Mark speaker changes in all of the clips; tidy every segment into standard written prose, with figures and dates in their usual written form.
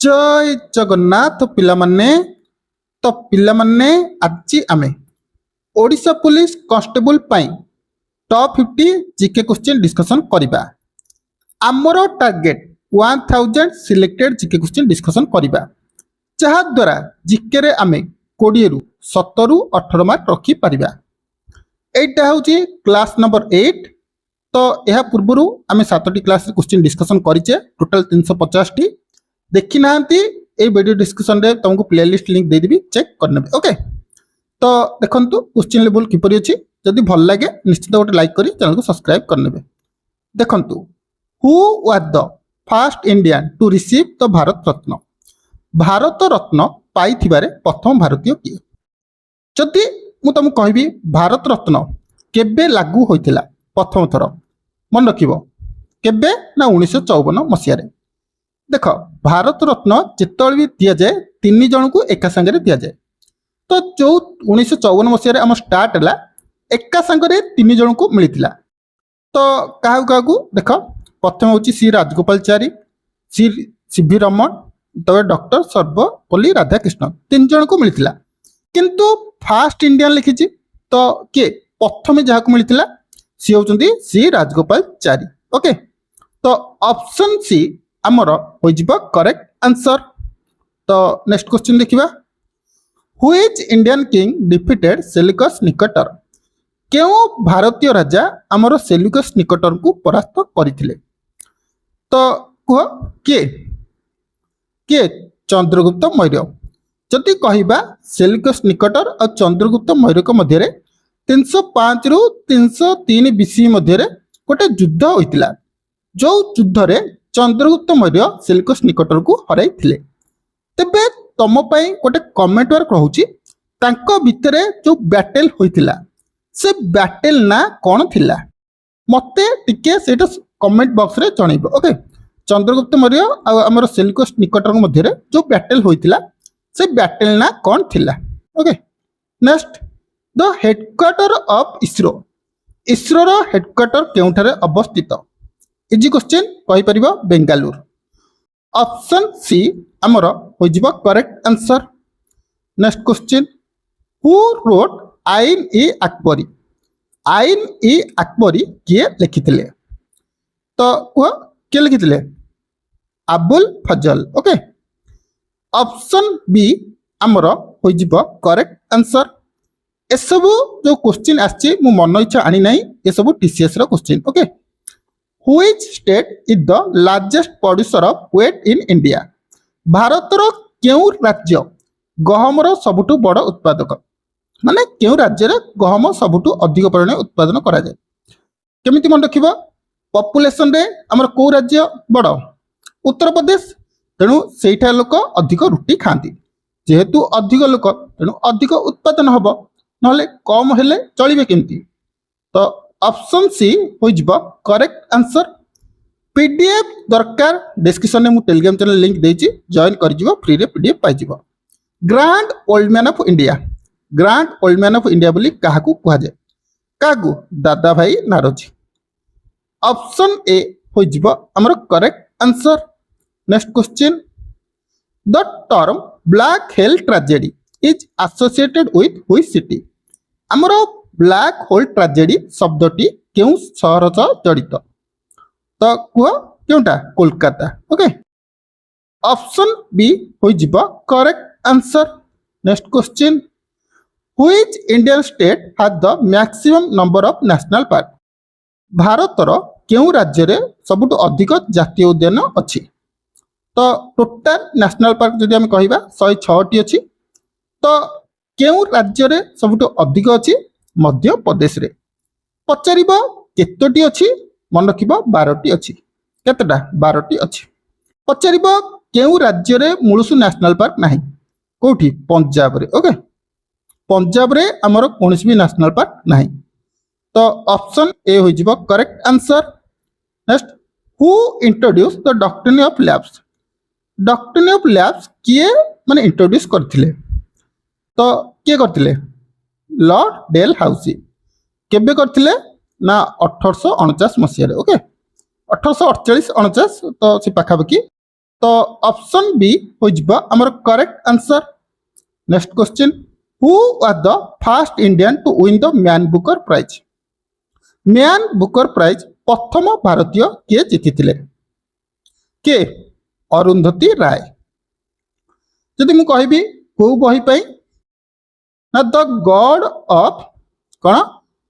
Speaker 1: जय जगन्नाथ पिलामाने तो पिलामाने आज आमे ओडिशा पुलिस कांस्टेबल पाई टॉप 50 जीके क्वेश्चन डिस्कशन करिबा। आमर target 1000 selected GK question discussion करिबा, जहा द्वारा जीके रे आमे 20 रु 17 रु 18 मार्क रखी परिबा। एटा होची क्लास नंबर 8। तो यह पूर्व आम 7टी क्लास क्वेश्चन डिस्कशन करिचे, टोटल 350 टी। देखी ना वीडियो डिस्कशन रे तुमको प्लेलिस्ट लिंक दे देबी, चेक करने। ओके, तो देखंतु क्वेश्चन लेवल किपरि अछि। जदि भल लागे निश्चित गोटे लाइक करी चैनल को सब्सक्राइब करने। देखंतु who was the first Indian to receive the Bharat Ratna. Bharat Ratna पाइथिबारे प्रथम भारतीय किए? जदि मु तुमको कहबी भारत रत्न केबे लागू होइथिला प्रथम थर, मन रखिबो केबे ना 1954 मसिया रे। देख, भारत रत्न जिते भी दि जाए 3 जन को एका संगे दि जाए। तो जो 1954 मसीह आम स्टार्ट है एका संगे 3 जन को मिलता। तो क्या देख, प्रथम हूँ सी राजगोपालचारी, सी सीवी रमन, तब डॉक्टर सर्वपल्ली राधाकृष्ण, 3 जन को मिलता। किंतु फास्ट इंडियन लिखी तो किए प्रथम जहाँ को मिलता सी होती सी राजगोपालचारी। ओके, तो ऑप्शन सी आमर हो करेक्ट आंसर। तो नेक्स्ट क्वेश्चन देखिबा, which Indian king defeated Seleucus Nicator. क्यों भारतीय राजा आमर सेल्यूकस निकटर को परास्त करथिले? तो कह किए किए चंद्रगुप्त मौर्य। जदि कहिबा सेल्यूकस निकटर और चंद्रगुप्त मौर्य को मध्य 305 रु 303 बीसी मध्य गोटे युद्ध होइतिला, जो युद्ध रे चंद्रगुप्त मौर्य सेल्यूकस निकटर को हराई थिले। तेबे तुम पाई गोटे कमेंट वर्क रहउची, तांको भितरे जो बैटल होइतिला से बैटल ना कौन थिला? मते टिके सेटा कमेंट बॉक्स रे जणैबो। ओके, चंद्रगुप्त मौर्य और हमर सेल्यूकस निकटर मध्य जो बैटल होइतिला से बैटल ना कौन थिला? Okay, next, the headquarter of ISRO. ISRO रो हेडक्वार्टर केउठारे अवस्थित? इजी क्वेश्चन, कहि परिबो बेंगालुरु। ऑप्शन सी आमर हो जिवो correct answer. Next question, who wrote आईन ई अकबरी। आईन ई अकबरी किए लिखिथिले? तो कह किए लिखिथिले? अबुल फजल। ओके, ऑप्शन बी आमर हो जिवो करेक्ट आंसर। ए सबु जो क्वेश्चन आछि मु मन इच्छा आनी नाही, ए सबु टीसीएस रो question. Okay, which state is the largest producer of wheat in India. भारतर केउ राज्य गहमर सबुठु बड़ उत्पादक, माने केउ राज्य रे गहम सबुठु अधिक परिमाण उत्पादन करा जाय? केमिति मन रखिबो, पॉपुलेशन रे हमर को राज्य बड़? उत्तर प्रदेश। तेणु सेठा लोक अधिक रुटी खाती, जेहेतु अधिक लोक तेणु अधिक उत्पादन हबो, नहले कम हेले चलिबे केमिति? तो ऑप्शन सी हो जिवो करेक्ट आंसर। पीडीएफ दरकार डिस्क्रिप्शन में मु टेलीग्राम चैनल लिंक देछि, जॉइन कर जिवो, फ्री रे पीडीएफ पाइ जिवो। Grand old man of India. Grand old man of India बोली काहाकू कुहा जाय? काहाकू? दादा भाई नारोजी। ऑप्शन ए हो जिवो हमर correct answer. Next question, the term black hole tragedy is associated with which city. हमर ब्लैक होल ट्रेजेडी शब्दटी क्यों सहर सह जड़ित? तो कह क्योंटा? कोलकाता। ओके, ऑप्शन बी हो जिवो correct answer. Next question, which Indian state has the maximum number of national park. भारतर केउ राज्य रे सबुठु अधिक जातीय उद्यान अछि? तो टोटल नेशनल पार्क जदि हम कहिबा 106 अछि। तो केउ राज्य रे सबुठु अधिक अछि? मध्य प्रदेश रे। पचारिबो केतोटी अछि? मन रखिबो 12टी अछि। केतटा? 12टी अछि। पचारिबो केउ राज्य रे मुळसु नेशनल पार्क नाही? कोठी? पंजाब रे। ओके, पंजाब रे हमर कोनसी भी नेशनल पार्क नाही। तो ऑप्शन ए हो जिवो correct answer. Next, who introduce the doctrine of lapse. Doctrine of lapse किए माने इंट्रोड्यूस करथिले? तो किए करथिले? Lord Dalhousie. केबे करथिले ना 1849 मसीह रे। ओके, 1848-49 तो से पाखापाखि तो ऑप्शन बी हो जिबो हमर correct answer. Next question, who was the first Indian to win the man booker prize? Man booker prize प्रथम भारतीय किए जीतिथिले? के अरुंधति राय। जदि मु कहबी को बही पई ना द गॉड ऑफ कौन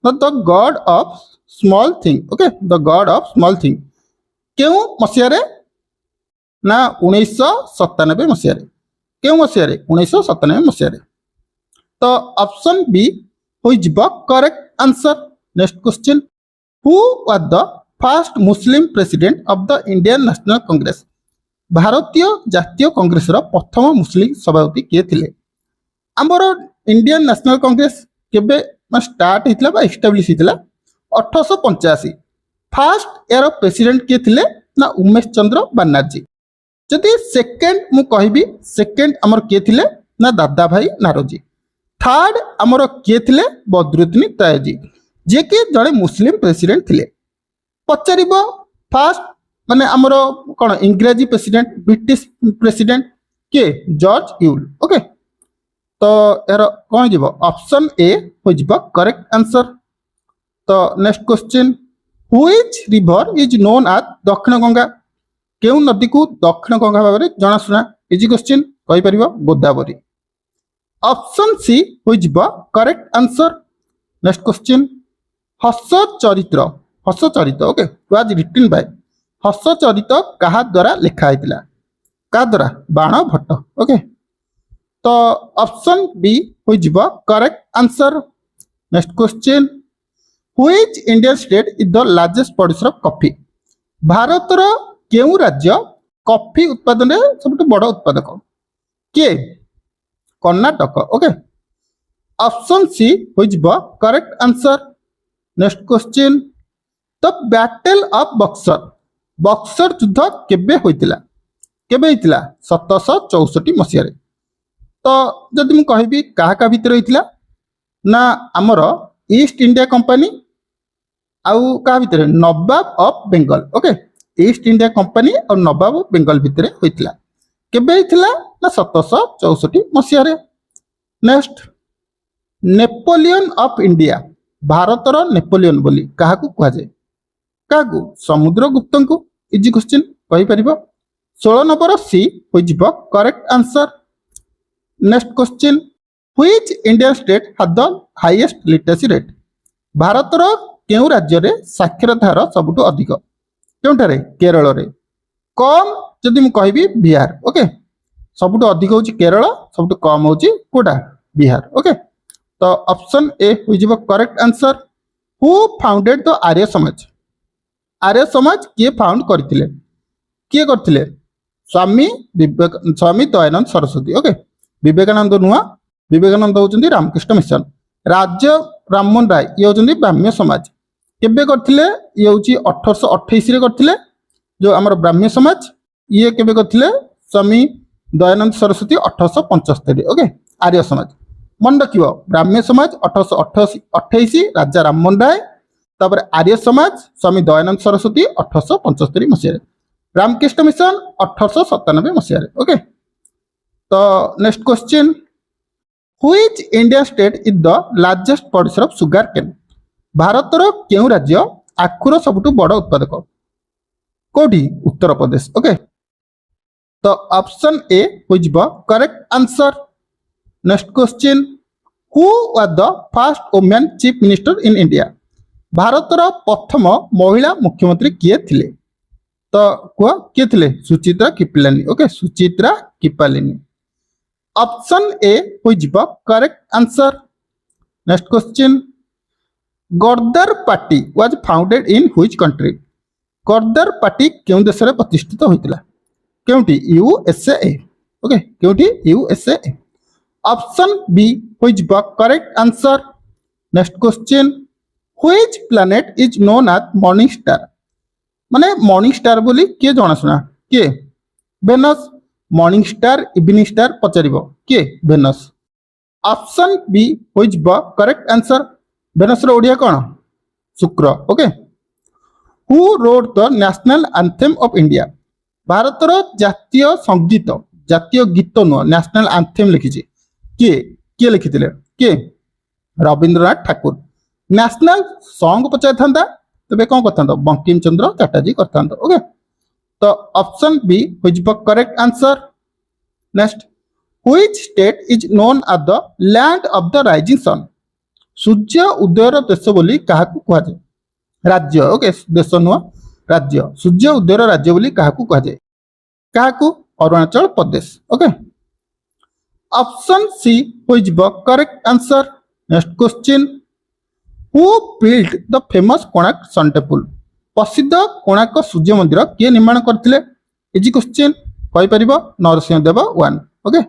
Speaker 1: ना the God of small thing. Okay, the God of small thing केउ मसिया ना 1997 मसिया केउ मसिया 1997 मसिया। तो ऑप्शन बी हो जिबो correct answer. Next question, who was the first Muslim president of the Indian national Congress? भारतीय जातीय कांग्रेस रो प्रथम मुस्लिम सभापति किए थिले? हमर इंडियन नेशनल कांग्रेस केबे स्टार्ट हितला बा एस्टैब्लिश हितला 1885। फर्स्ट यार प्रेसिडेंट किए थिले ना उमेश चंद्र बनर्जी। जदि सेकेंड मु कहबी सेकेंड हमर किए थिले ना दादा भाई नारोजी। थर्ड हमर किए थिले बद्रुद्दीन तयजी जे कि जड़े मुस्लिम प्रेसिडेंट थिले। पचारिबो फर्स्ट माने हमर कोन इंग्रेजी प्रेसिडेंट ब्रिटिश प्रेसिडेंट के जॉर्ज यूल। ओके, तो यार कौन जीवो ऑप्शन ए हो जीवो करेक्ट आंसर। तो next question, which river is known as Dakshin Ganga? केउ नदी को दक्षिण गंगा भाव में जनाशुना? इजी क्वेश्चन कहि परिबो गोदावरी। ऑप्शन सी हो जिवो correct answer. Next question, Harshacharita okay was written by Harshacharita कहा द्वारा लिखा हैतिला? का द्वारा? बाण भट्ट। ओके, तो ऑप्शन बी हो जिवो correct answer. Next question, which Indian state is the largest producer of coffee? भारतर केउ राज्य कॉफी उत्पादन सबुठ बड़ उत्पादक? के कर्णाटक। ओके, ऑप्शन सी हो जिवो correct answer. Next question, the battle of Buxar Buxar युद्ध केबे होइतिला? केबे होइतिला? 1764 मसिया रे। तो जदि मु कहबी काहा का भितर होइतिला ना हमर ईस्ट इंडिया कंपनी आउ का भितर Nawab of Bengal. Okay, East India Company और नवाब ऑफ बेंगल भितर होइतिला। केबे होइतिला ना 1764 मसिया रे। नेक्स्ट, नेपोलियन ऑफ इंडिया भारतर नेपोलियन बोली काहाकू कहा जाए? काहाकू? समुद्रगुप्त को। इजी क्वेश्चन कहि परिबो 16 नंबर सी हो जिवो correct answer. Next question, which Indian state has the highest literacy rate? भारतर केउ राज्य रे साक्षरता हार सबुठु अधिक? केउठारे? केरल रे। कम जदि मु कहबी बिहार। ओके, सबुठु अधिक होची केरल, सबुठु कम होची कोडा? बिहार। ओके, तो ऑप्शन ए हो जिवो correct answer. Who founded the Arya Samaj? Arya Samaj किए फाउंड करथिले? किए करथिले? स्वामी दयानंद सरस्वती। ओके, विवेकानंद नुआ, विवेकानंद होचंदी रामकृष्ण मिशन। राज्य राममोहन राय ये होचंदी ब्राह्म्य समाज। केबे करथिले? ये होची 1828 रे करथिले जो हमर ब्राह्म्य समाज। ये केबे करथिले? स्वामी दयानंद सरस्वती 1875। ओके, आर्य समाज मन रखियो ब्राह्म्य समाज 1828 राजा राममोहन राय, तापर आर्य समाज स्वामी दयानंद सरस्वती 1875 मसीह, रामकृष्ण मिशन 1897 मसीह। ओके, तो next question, which Indian state is the largest producer of sugar cane? भारतर केउ राज्य आखुर सबुठु बड़ उत्पादक? कोठी? उत्तर प्रदेश। ओके, तो ऑप्शन ए हो जिवो correct answer. Next question, who was the first women chief minister in India? भारतर प्रथम महिला मुख्यमंत्री किए थिले? तो कुआ किए थिले? Sucheta Kripalani. Okay, Sucheta Kripalani. Option A हो जिवो correct answer. Next question, Ghadar party was founded in which country? Ghadar party केउ देश रे प्रतिष्ठित होइतिला? केउटी? यूएसए। ओके, केउटी? यूएसए। ऑप्शन बी हो जिवो correct answer. Next question, which planet is known as morning star? माने मॉर्निंग स्टार बोली किए जनाशुना? किए? Venus. Morning star evening star पचारिबो किए? वेनस। ऑप्शन बी हो जिवो करेक्ट आंसर। वेनस रो ओडिया कोन? शुक्र। Okay, who wrote the national anthem of India? ଭାରତର ଜାତୀୟ ସଙ୍ଗୀତ ଜାତୀୟ ଗୀତ ନୁହଁ ନ୍ୟାସନାଲ ଆନ୍ଥେମ୍ ଲେଖିଛି କିଏ କିଏ ଲେଖିଥିଲେ କିଏ ରବୀନ୍ଦ୍ରନାଥ ଠାକୁର ନ୍ୟାସନାଲ ସଙ୍ଗ ପଚାରିଥାନ୍ତା ତେବେ କ'ଣ କରିଥାନ୍ତ ବଙ୍କିମ ଚନ୍ଦ୍ର ଚାଟାର୍ଜୀ କରିଥାନ୍ତ ଓକେ ତ ଅପସନ୍ ବି ହୋଇଯିବ correct answer next Which state is known as the land of the rising sun? ସୂର୍ଯ୍ୟ ଉଦୟର ଦେଶ ବୋଲି କାହାକୁ କୁହାଯାଏ ରାଜ୍ୟ ଓକେ ଦେଶ ନୁହଁ ରାଜ୍ୟ ସୂର୍ଯ୍ୟ ଉଦୟର ରାଜ୍ୟ ବୋଲି କାହାକୁ କୁହାଯାଏ କାହାକୁ Arunachal Pradesh okay option C ହୋଇଯିବ correct answer next question who build the famous Konark sun temple ପ୍ରସିଦ୍ଧ କୋଣାର୍କ ସୂର୍ଯ୍ୟ ମନ୍ଦିର କିଏ ନିର୍ମାଣ କରିଥିଲେ ଇଜି କ୍ୱେଶ୍ଚିନ୍ କହିପାରିବ ନରସିଂହ ଦେବ 1 ଓକେ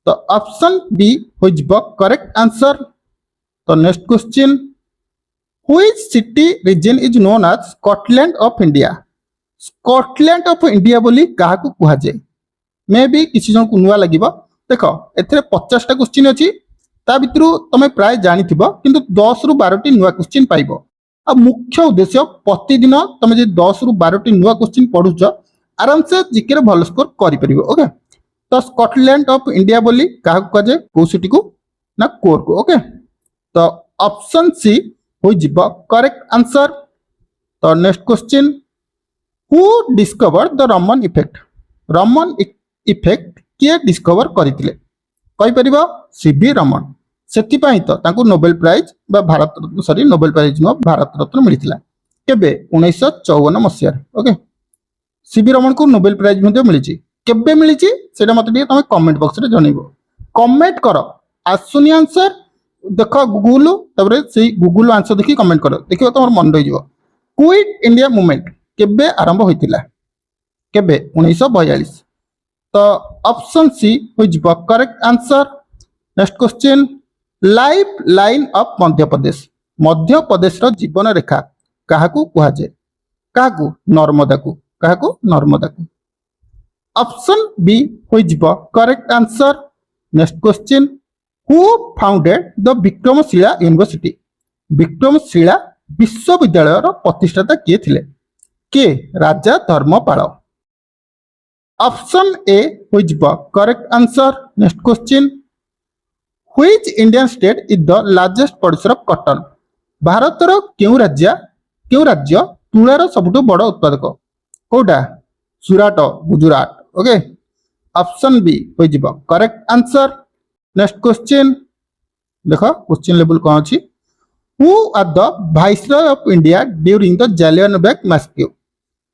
Speaker 1: तो ऑप्शन बी होइजबो करेक्ट आंसर तो next question which city region is known as Scotland of India Scotland of India बोली काहा को कुहा जाय मे बी किसी जन को नुवा लागिबो देखो एथरे 50 टा क्वेश्चन अछि ता भितरु तमे प्राय जानिथिबो किंतु 10 रु 12 टी नुवा क्वेश्चन पाइबो आ मुख्य उद्देश्य प्रतिदिन तमे जे 10 रु 12 टी नुवा क्वेश्चन पढुछ आराम से जीके रे भल स्कोर करि परिबो ओके तो स्कॉटलैंड ऑफ इंडिया बोली कहा कह जाए कौ सिटी को ना कोर को ओके तो ऑप्शन सी हो जिबो करेक्ट आंसर तो next question who discover the Raman effect किए डिस्कवर करथिले कहि परिबो सीवी रमन सेति पई तो तांको नोबेल प्राइज बा Bharat Ratna sorry Nobel prize no Bharat Ratna मिलिथिला केबे 1954 मसिया ओके सीवी रमन को नोबेल प्राइज मध्ये मिलिछि केबे मिलिछि सेटा मते टिके तमे कमेंट बॉक्स रे जणैबो कमेंट करो आसुनी आंसर देखो गूगल तबरे सेही गूगल आंसर देखि कमेंट करो देखियो तमर मन रहि जिवो क्विट इंडिया मूवमेंट केबे आरंभ होइतिला केबे 1942 तो ऑप्शन सी हो जिवो correct answer next question lifeline of Madhya Pradesh रो जीवन रेखा काहाकू कुहा जाय काहाकू नर्मदा को ऑप्शन बी हो जिवो correct answer next question who founded the Vikramshila university Vikramshila विश्वविद्यालय रो प्रतिष्ठाता किए थिले के राजा धर्मपाल ऑप्शन ए हो जिवो correct answer next question which Indian state is the largest producer of cotton Bharat रो केउ राज्य तुलार सबुठु बड़ उत्पादक कोटा Surat Gujarat okay option B हो जिवो करेक्ट आंसर नेक्स्ट क्वेश्चन देखो क्वेश्चन लेवल कौन अछि who are the viceroy of India during the Jallianwala massacre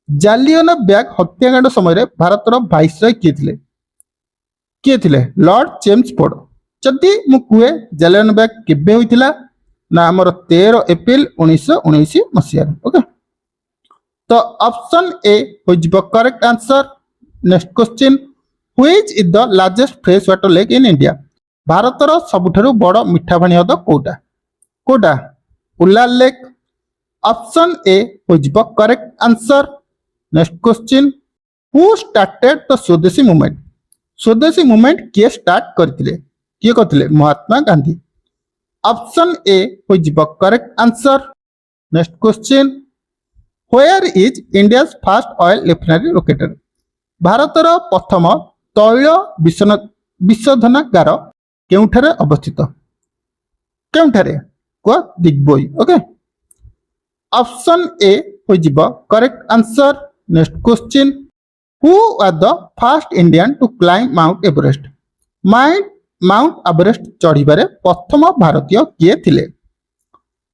Speaker 1: Jallianwala हत्याकांड समय भारत रो वाइसरॉय किए थिले लॉर्ड चेम्सफोर्ड जदि मु कुए जालियनवाला केबे होइतिला ना हमर 13 एप्रिल 1919 मसिया ओके तो ऑप्शन ए हो जिवो correct answer next question which is the largest fresh water lake in India Bharat रो सबुठारु बड़ मिठा पानी हद कोटा उल्लाल लेक ऑप्शन ए हो जिवो correct answer next question who started the swadeshi movement किए स्टार्ट करथिले महात्मा गांधी ऑप्शन ए हो जिवो correct answer next question where is India's first oil refinery located भारतर प्रथम तैल विशोधनागार केउठारे अवस्थित केउठारे को दिग्बोई ओके ऑप्शन ए हो जिवो correct answer next question who are the first Indian to climb Mount Everest Mount Everest चढ़िबारे प्रथम भारतीय किए थिले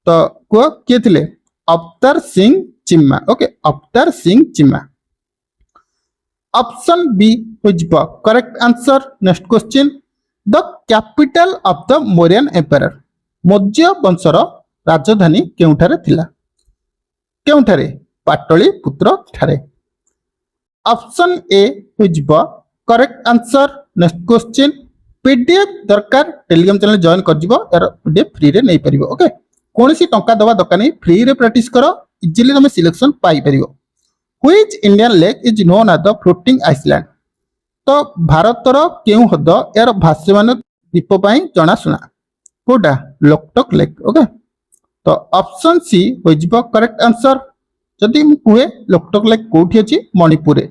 Speaker 1: तो को किए थिले Avtar Singh चिम्मा okay Avtar Singh चिम्मा option B हो जिवो correct answer next question the capital of the Mauryan empire Maurya वंशर राजधानी केउठारे थिला केउठारे पाटलिपुत्र ठारे ऑप्शन ए हो जिवो correct answer next question PDF दरकार टेलीग्राम चैनल जॉइन कर जिवो यार पीडीएफ फ्री रे नै परिबो ओके कोनसी टंका दवा दरकार नै फ्री रे प्रैक्टिस करो इजिली तुम सिलेक्शन पाई परिबो which Indian lake is known as the floating island तो भारतर केउ हद यार भास्यमान द्वीप पई जणा सुना कोडा लोकटक लेक ओके तो ऑप्शन सी हो जिवो करेक्ट आंसर जदि मु कुए लोकटक लेक कोठी अछि मणिपुर रे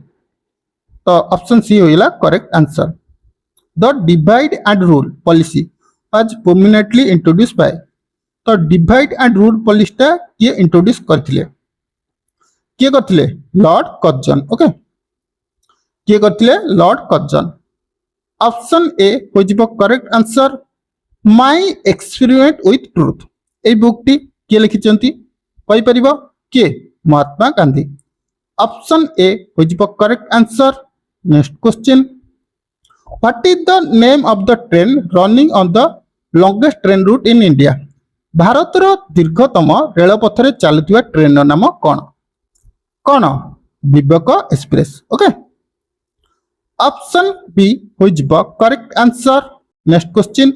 Speaker 1: तो ऑप्शन सी होइला correct answer. The divide and rule policy was permanently introduce by. तो डिवाइड एंड रूल पॉलिसीटा किए इंट्रोड्यूस करथिले? किए करथिले? Lord Curzon. ओके, किए करथिले? Lord Curzon. ऑप्शन ए हो जिवो correct answer my experiment with truth. ए बुकटी किए लिखिचंती कहि परिबो? के महात्मा गांधी। ऑप्शन ए हो जिवो correct answer. Next question, what is the name of the train running on the longest train route in India? भारतर दीर्घतम रेलपथ रे चलुवा ट्रेन नाम कौन? कौन? Vivek Express. Okay, option B हो जिवो correct answer. Next question,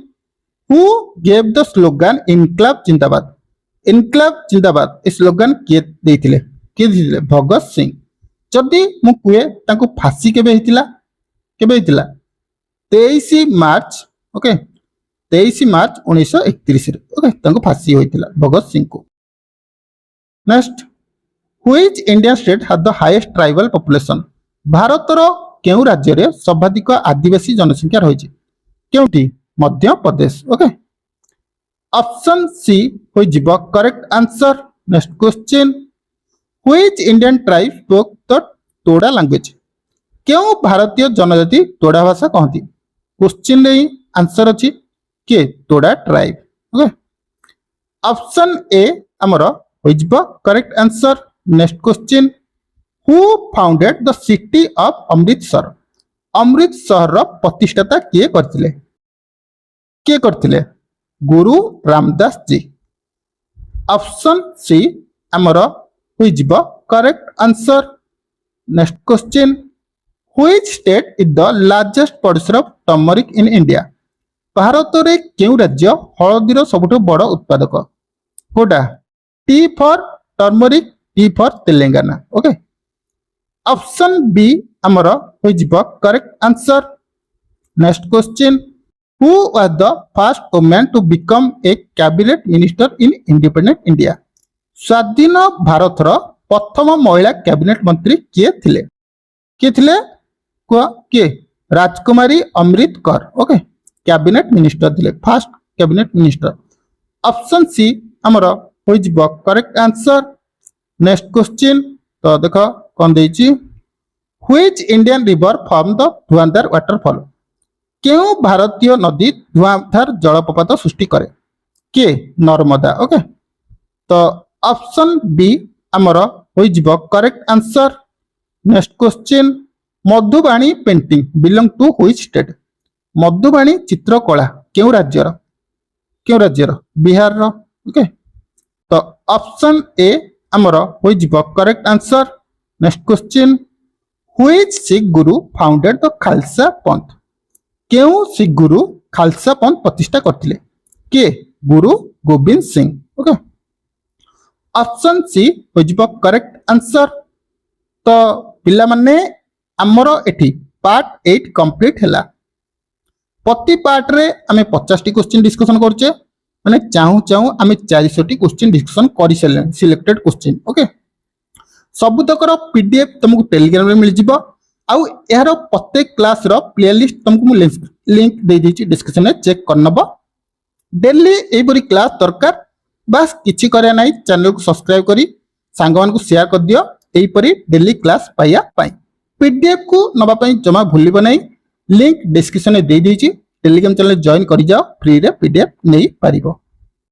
Speaker 1: who gave the slogan Inquilab Zindabad? इनकलाब जिंदाबाद ए स्लोगन किए देथिले? किए देथिले? भगत सिंह। जदि मु कुए तांको फांसी केबे हेतिला? केबे हेतिला? 23 मार्च। ओके, 23 मार्च 1931 रे ओके तांको फांसी होइतिला भगत सिंह को। Next, which Indian state has the highest tribal population? भारतर केउ राज्य रे सर्वाधिक आदिवासी जनसंख्या रहिछि? केउटी? Madhya Pradesh. Okay, option C हो जिवो correct answer. Next question, which Indian tribe spoke the तोड़ा लैंग्वेज? केउ भारतीय जनजाति तोड़ा भाषा कहती? क्वेश्चन रे आंसर अछि के तोड़ा ट्राइब। ओके, ऑप्शन ए हमर हो जिवो correct answer. Next question, who founded the city of Amritsar? Amritsar रो प्रतिष्ठाता किए करथिले? किए करथिले? गुरु रामदास जी। ऑप्शन सी हमर हो जिवो correct answer. Next question, which state is the largest producer of turmeric in India? Bharat रे केउ राज्य हळदीर सबुठु बड़ उत्पादक? कोटा? T for turmeric, T for Telangana. Okay, option B हमर हो जिवो correct answer. Next question, who was the first woman to become a cabinet minister in independent India? स्वाधीन भारत रो प्रथम महिला कैबिनेट मंत्री किए थिले? किए थिले? के Rajkumari Amrit Kaur. Okay, cabinet minister थिले, first cabinet minister. Option C हमर हो जिवो करेक्ट आंसर। नेक्स्ट क्वेश्चन, तो देखो कोन देछि, which Indian river form the Dhuandhar waterfall? केउ भारतीय नदी धुआंधार जलप्रपात सृष्टि करे? के नर्मदा। ओके, तो ऑप्शन बी हमर हो जिवो correct answer. Next question, Madhubani painting belong to which state? Madhubani चित्रकला केउ राज्यर? केउ राज्यर? बिहार रो। ओके, तो ऑप्शन ए हमर हो जिवो correct answer. Next question, which Sikh guru founded the Khalsa पंथ? केउ सिख गुरु खालसा पंथ प्रतिष्ठा करथिले? के Guru Gobind Singh. Okay, option C हो जिवो करेक्ट आंसर। तो पिला माने हमर एठी पार्ट 8 कंप्लीट हैला। प्रति पार्ट रे आमे 50 टी क्वेश्चन डिस्कशन करछे, माने चाहू चाहू आमे 400 टी क्वेश्चन डिस्कशन करि सेले सिलेक्टेड क्वेश्चन। ओके, सब तकर पीडीएफ तुमको टेलीग्राम रे मिल जिवो। आउ यार प्रत्येक क्लास रो प्लेलिस्ट तुमको मु लिंक दे देछि डिस्क्रिप्शन में, चेक कर नबो। डेली ए बरी क्लास दरकार, बस किछि करे नाही, चैनल को सब्सक्राइब करी सांगवान को शेयर कर दियो। एई परी डेली क्लास पाइया पाई पीडीएफ को नबा पाई जमा भूलिबो नाही, लिंक डिस्क्रिप्शन में दे देछि। टेलीग्राम चैनल जॉइन करि जाओ, फ्री रे पीडीएफ नै पारिबो।